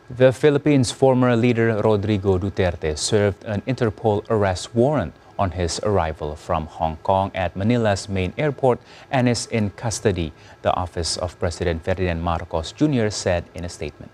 The Philippines' former leader Rodrigo Duterte served an Interpol arrest warrant on his arrival from Hong Kong at Manila's main airport and is in custody, the office of President Ferdinand Marcos Jr. said in a statement.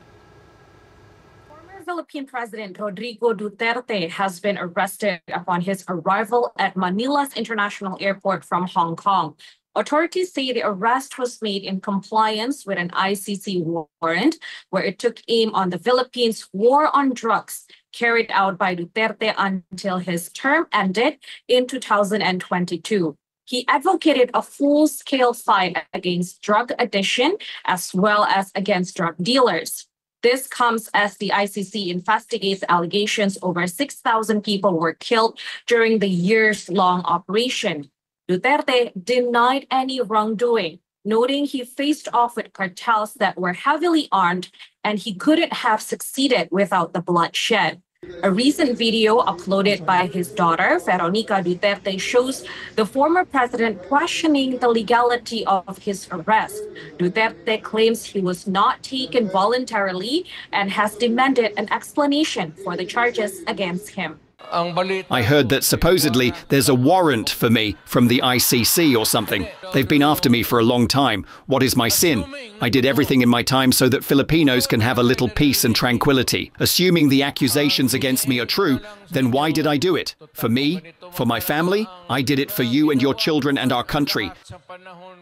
Former Philippine President Rodrigo Duterte has been arrested upon his arrival at Manila's International Airport from Hong Kong. Authorities say the arrest was made in compliance with an ICC warrant, where it took aim on the Philippines' war on drugs carried out by Duterte until his term ended in 2022. He advocated a full-scale fight against drug addiction as well as against drug dealers. This comes as the ICC investigates allegations over 6,000 people were killed during the years-long operation. Duterte denied any wrongdoing, noting he faced off with cartels that were heavily armed and he couldn't have succeeded without the bloodshed. A recent video uploaded by his daughter, Veronica Duterte, shows the former president questioning the legality of his arrest. Duterte claims he was not taken voluntarily and has demanded an explanation for the charges against him. I heard that supposedly there's a warrant for me from the ICC or something. They've been after me for a long time. What is my sin? I did everything in my time so that Filipinos can have a little peace and tranquility. Assuming the accusations against me are true, then why did I do it? For me? For my family? I did it for you and your children and our country.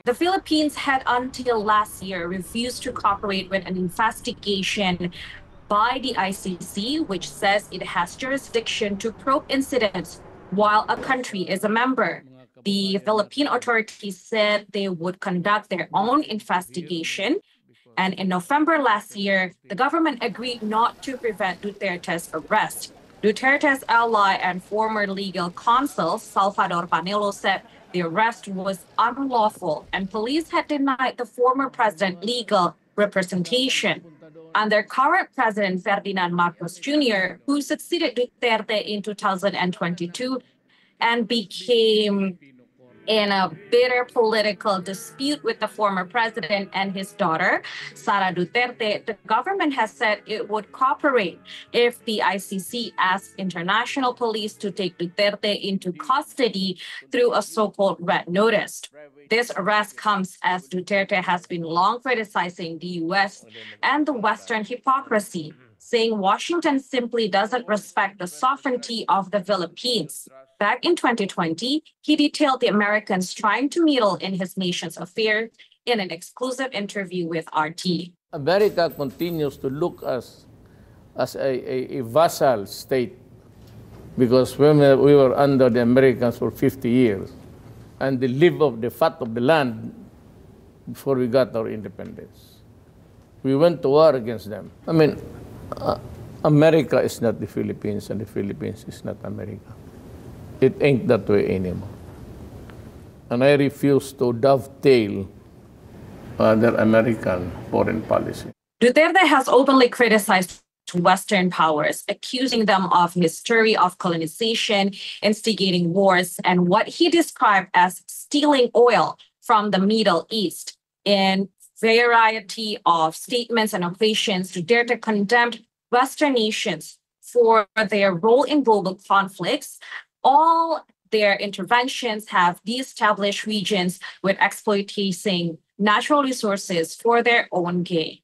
The Philippines had until last year refused to cooperate with an investigation by the ICC, which says it has jurisdiction to probe incidents while a country is a member. The Philippine authorities said they would conduct their own investigation. And in November last year, the government agreed not to prevent Duterte's arrest. Duterte's ally and former legal counsel, Salvador Panelo, said the arrest was unlawful and police had denied the former president legal representation. Under current President Ferdinand Marcos Jr., who succeeded Duterte in 2022 and became in a bitter political dispute with the former president and his daughter, Sara Duterte, the government has said it would cooperate if the ICC asked international police to take Duterte into custody through a so-called red notice. This arrest comes as Duterte has been long criticizing the U.S. and the Western hypocrisy, saying Washington simply doesn't respect the sovereignty of the Philippines. Back in 2020, he detailed the Americans trying to meddle in his nation's affairs in an exclusive interview with RT. America continues to look as a vassal state because when we were under the Americans for 50 years and they live off the fat of the land before we got our independence. We went to war against them. I mean, America is not the Philippines and the Philippines is not America. It ain't that way anymore. And I refuse to dovetail their American foreign policy. Duterte has openly criticized Western powers, accusing them of history of colonization, instigating wars, and what he described as stealing oil from the Middle East. In variety of statements and occasions, Duterte condemned Western nations for their role in global conflicts. All their interventions have de-established regions with exploiting natural resources for their own gain.